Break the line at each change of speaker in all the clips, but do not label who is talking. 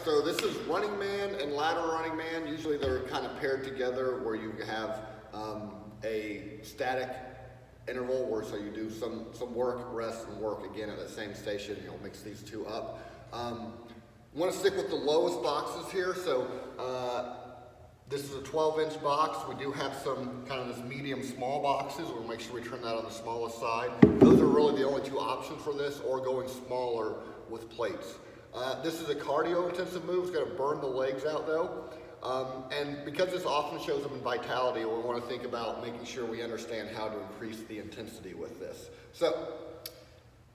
so this is running man and lateral running man. Usually they're kind of paired together where you have a static interval where so you do some work, rest, and work again at the same station. You'll mix these two up. Want to stick with the lowest boxes here. So this is a 12-inch box. We do have some kind of this medium small boxes. We'll make sure we trim that on the smallest side. Those are really the only two options for this, or going smaller with plates. This is a cardio intensive move. It's going to burn the legs out though. And because this often shows up in vitality, we want to think about making sure we understand how to increase the intensity with this. So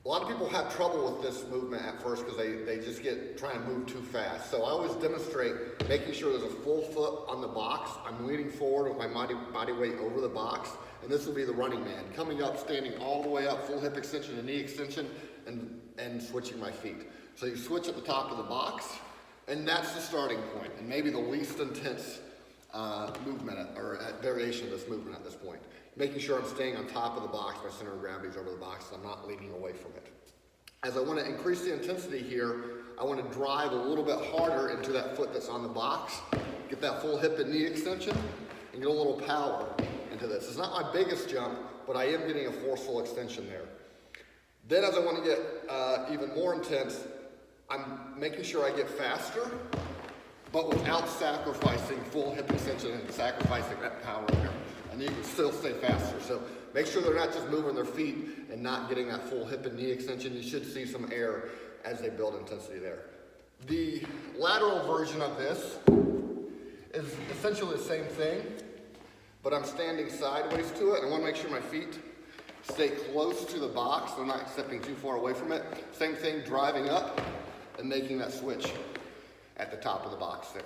a lot of people have trouble with this movement at first because they just get trying to move too fast. So I always demonstrate making sure there's a full foot on the box. I'm leaning forward with my body weight over the box, and this will be the running man. Coming up, standing all the way up, full hip extension and knee extension, and switching my feet. So you switch at the top of the box, and that's the starting point, and maybe the least intense movement or variation of this movement at this point. Making sure I'm staying on top of the box, my center of gravity is over the box, so I'm not leaning away from it. As I want to increase the intensity here, I want to drive a little bit harder into that foot that's on the box, get that full hip and knee extension, and get a little power into this. It's not my biggest jump, but I am getting a forceful extension there. Then as I want to get even more intense, I'm making sure I get faster, but without sacrificing full hip extension and sacrificing that power there. And you can still stay faster. So make sure they're not just moving their feet and not getting that full hip and knee extension. You should see some air as they build intensity there. The lateral version of this is essentially the same thing, but I'm standing sideways to it. I want to make sure my feet stay close to the box. So I'm not stepping too far away from it. Same thing, driving up and making that switch at the top of the box there.